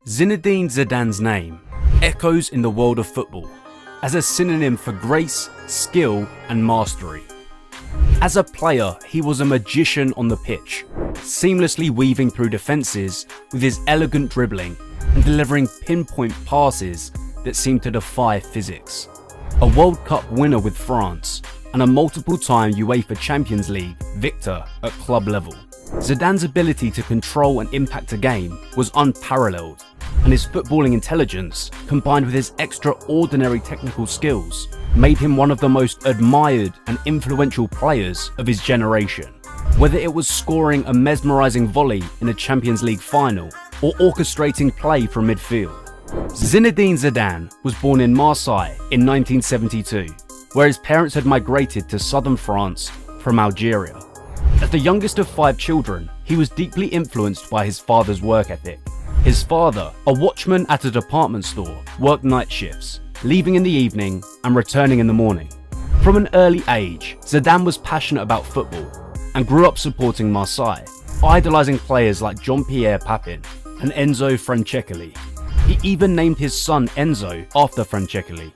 Zinedine Zidane's name echoes in the world of football as a synonym for grace, skill and mastery. As a player, he was a magician on the pitch, seamlessly weaving through defences with his elegant dribbling and delivering pinpoint passes that seemed to defy physics. A World Cup winner with France and a multiple-time UEFA Champions League victor at club level, Zidane's ability to control and impact a game was unparalleled, and his footballing intelligence, combined with his extraordinary technical skills, made him one of the most admired and influential players of his generation. Whether it was scoring a mesmerizing volley in a Champions League final or orchestrating play from midfield, Zinedine Zidane was born in Marseille in 1972, where his parents had migrated to southern France from Algeria. As the youngest of 5 children, he was deeply influenced by his father's work ethic. His father, a watchman at a department store, worked night shifts, leaving in the evening and returning in the morning. From an early age, Zidane was passionate about football and grew up supporting Marseille, idolising players like Jean-Pierre Papin and Enzo Francescoli. He even named his son Enzo after Francescoli.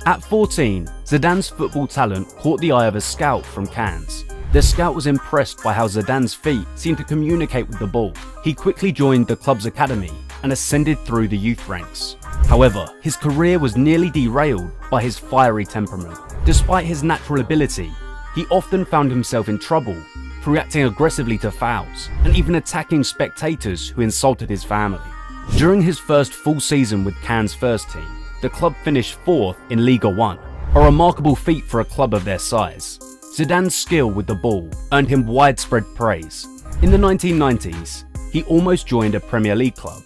At 14, Zidane's football talent caught the eye of a scout from Cannes. The scout was impressed by how Zidane's feet seemed to communicate with the ball. He quickly joined the club's academy and ascended through the youth ranks. However, his career was nearly derailed by his fiery temperament. Despite his natural ability, he often found himself in trouble, reacting aggressively to fouls and even attacking spectators who insulted his family. During his first full season with Cannes' first team, the club finished 4th in Liga 1, a remarkable feat for a club of their size. Zidane's skill with the ball earned him widespread praise. In the 1990s, he almost joined a Premier League club,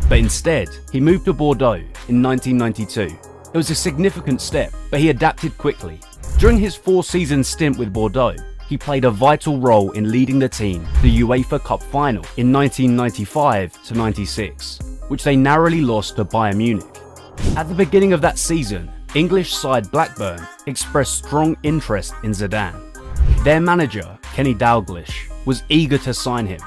but instead, he moved to Bordeaux in 1992. It was a significant step, but he adapted quickly. During his 4-season stint with Bordeaux, he played a vital role in leading the team to the UEFA Cup final in 1995-96, which they narrowly lost to Bayern Munich. At the beginning of that season, English side Blackburn expressed strong interest in Zidane. Their manager, Kenny Dalglish, was eager to sign him,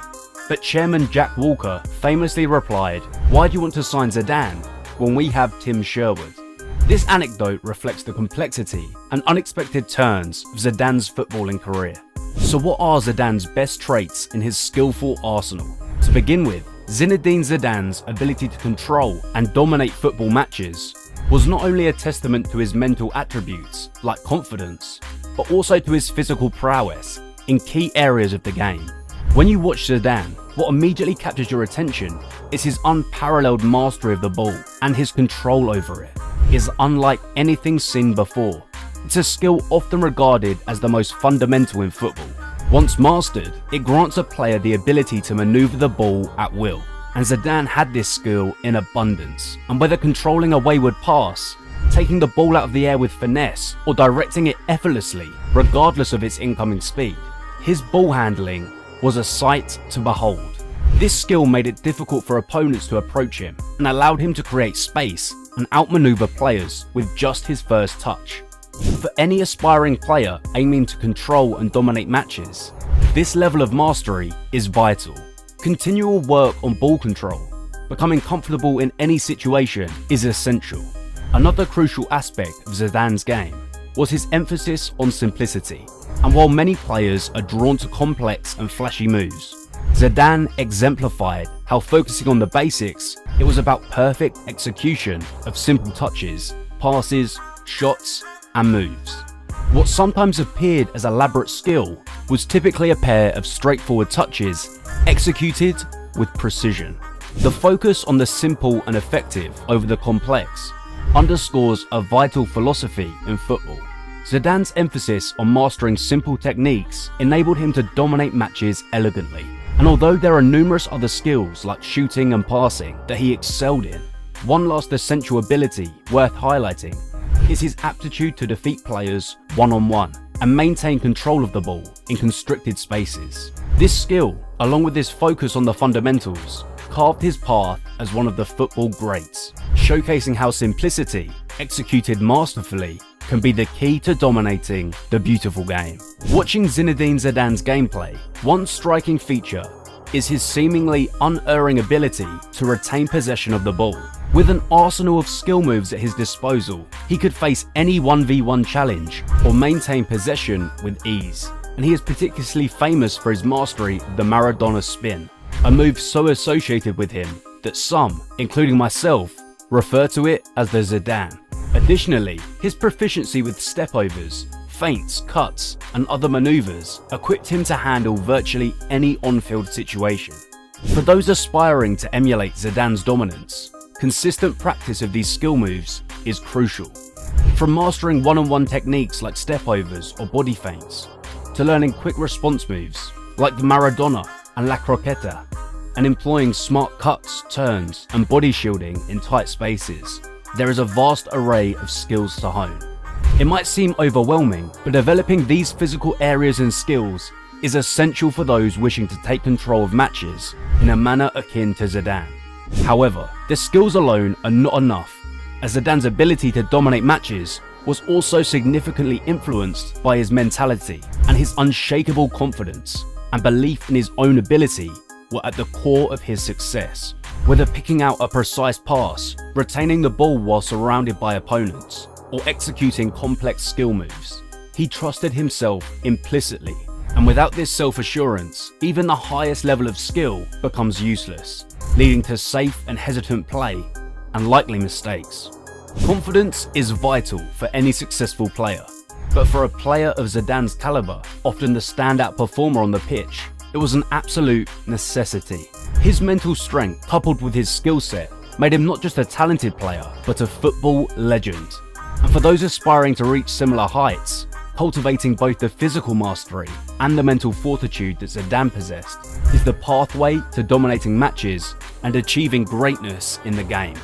but chairman Jack Walker famously replied, "Why do you want to sign Zidane when we have Tim Sherwood?" This anecdote reflects the complexity and unexpected turns of Zidane's footballing career. So what are Zidane's best traits in his skillful arsenal? To begin with, Zinedine Zidane's ability to control and dominate football matches was not only a testament to his mental attributes, like confidence, but also to his physical prowess in key areas of the game. When you watch Zidane, what immediately captures your attention is his unparalleled mastery of the ball, and his control over it is unlike anything seen before. It's a skill often regarded as the most fundamental in football. Once mastered, it grants a player the ability to maneuver the ball at will. And Zidane had this skill in abundance, and whether controlling a wayward pass, taking the ball out of the air with finesse, or directing it effortlessly, regardless of its incoming speed, his ball handling was a sight to behold. This skill made it difficult for opponents to approach him, and allowed him to create space and outmaneuver players with just his first touch. For any aspiring player aiming to control and dominate matches, this level of mastery is vital. Continual work on ball control, becoming comfortable in any situation, is essential. Another crucial aspect of Zidane's game was his emphasis on simplicity. And while many players are drawn to complex and flashy moves, Zidane exemplified how focusing on the basics, it was about perfect execution of simple touches, passes, shots, and moves. What sometimes appeared as elaborate skill was typically a pair of straightforward touches executed with precision. The focus on the simple and effective over the complex underscores a vital philosophy in football. Zidane's emphasis on mastering simple techniques enabled him to dominate matches elegantly. And although there are numerous other skills like shooting and passing that he excelled in, one last essential ability worth highlighting is his aptitude to defeat players one-on-one and maintain control of the ball in constricted spaces. This skill, along with his focus on the fundamentals, carved his path as one of the football greats, showcasing how simplicity, executed masterfully, can be the key to dominating the beautiful game. Watching Zinedine Zidane's gameplay, one striking feature is his seemingly unerring ability to retain possession of the ball. With an arsenal of skill moves at his disposal, he could face any 1v1 challenge or maintain possession with ease. And he is particularly famous for his mastery of the Maradona spin, a move so associated with him that some, including myself, refer to it as the Zidane. Additionally, his proficiency with stepovers, feints, cuts, and other maneuvers equipped him to handle virtually any on-field situation. For those aspiring to emulate Zidane's dominance, consistent practice of these skill moves is crucial. From mastering one-on-one techniques like stepovers or body feints, to learning quick response moves like the Maradona and La Croqueta, and employing smart cuts, turns, and body shielding in tight spaces, there is a vast array of skills to hone. It might seem overwhelming, but developing these physical areas and skills is essential for those wishing to take control of matches in a manner akin to Zidane. However, the skills alone are not enough, as Zidane's ability to dominate matches was also significantly influenced by his mentality, and his unshakable confidence and belief in his own ability were at the core of his success. Whether picking out a precise pass, retaining the ball while surrounded by opponents, or executing complex skill moves, he trusted himself implicitly, and without this self-assurance, even the highest level of skill becomes useless, leading to safe and hesitant play and likely mistakes. Confidence is vital for any successful player, but for a player of Zidane's caliber, often the standout performer on the pitch, it was an absolute necessity. His mental strength, coupled with his skill set, made him not just a talented player, but a football legend. And for those aspiring to reach similar heights, cultivating both the physical mastery and the mental fortitude that Zidane possessed is the pathway to dominating matches and achieving greatness in the game.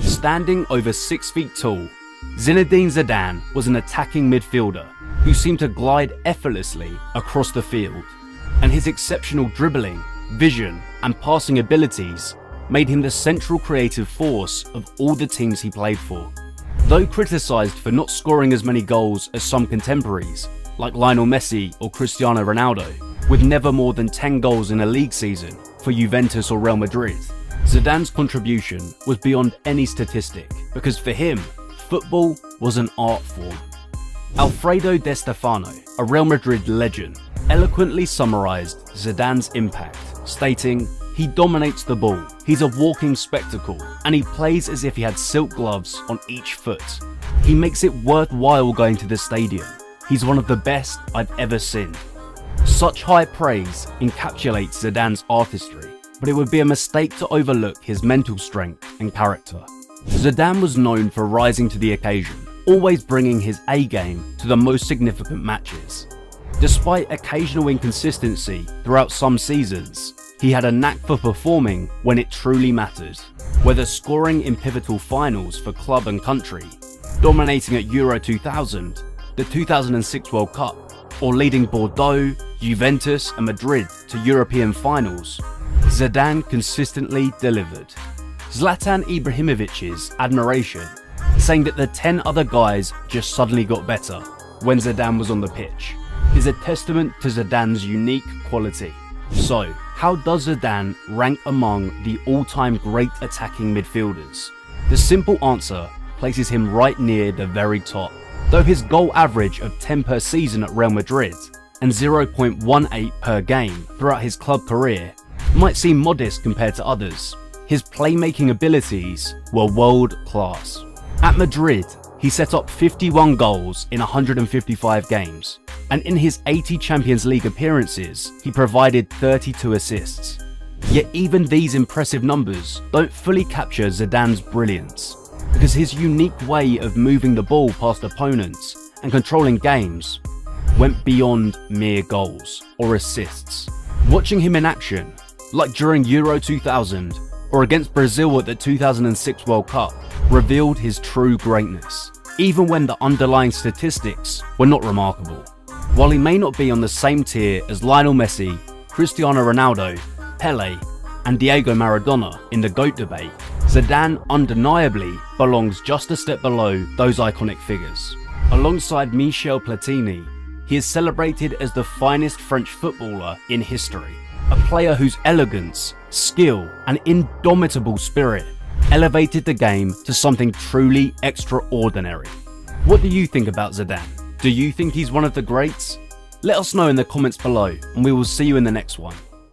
Standing over 6 feet tall, Zinedine Zidane was an attacking midfielder who seemed to glide effortlessly across the field, and his exceptional dribbling, vision, and passing abilities made him the central creative force of all the teams he played for. Though criticised for not scoring as many goals as some contemporaries, like Lionel Messi or Cristiano Ronaldo, with never more than 10 goals in a league season for Juventus or Real Madrid, Zidane's contribution was beyond any statistic, because for him, football was an art form. Alfredo Di Stefano, a Real Madrid legend, eloquently summarised Zidane's impact, stating, "He dominates the ball, he's a walking spectacle, and he plays as if he had silk gloves on each foot. He makes it worthwhile going to the stadium. He's one of the best I've ever seen." Such high praise encapsulates Zidane's artistry, but it would be a mistake to overlook his mental strength and character. Zidane was known for rising to the occasion, always bringing his A game to the most significant matches. Despite occasional inconsistency throughout some seasons, he had a knack for performing when it truly mattered, whether scoring in pivotal finals for club and country, dominating at Euro 2000, the 2006 World Cup, or leading Bordeaux, Juventus and Madrid to European finals. Zidane consistently delivered. Zlatan Ibrahimovic's admiration, saying that the 10 other guys just suddenly got better when Zidane was on the pitch, is a testament to Zidane's unique quality. So, how does Zidane rank among the all-time great attacking midfielders? The simple answer places him right near the very top. Though his goal average of 10 per season at Real Madrid and 0.18 per game throughout his club career might seem modest compared to others, his playmaking abilities were world-class. At Madrid, he set up 51 goals in 155 games, and in his 80 Champions League appearances, he provided 32 assists. Yet even these impressive numbers don't fully capture Zidane's brilliance, because his unique way of moving the ball past opponents and controlling games went beyond mere goals or assists. Watching him in action, like during Euro 2000 or against Brazil at the 2006 World Cup, revealed his true greatness, even when the underlying statistics were not remarkable. While he may not be on the same tier as Lionel Messi, Cristiano Ronaldo, Pele, and Diego Maradona in the GOAT debate, Zidane undeniably belongs just a step below those iconic figures. Alongside Michel Platini, he is celebrated as the finest French footballer in history, a player whose elegance, skill, and indomitable spirit elevated the game to something truly extraordinary. What do you think about Zidane? Do you think he's one of the greats? Let us know in the comments below, and we will see you in the next one.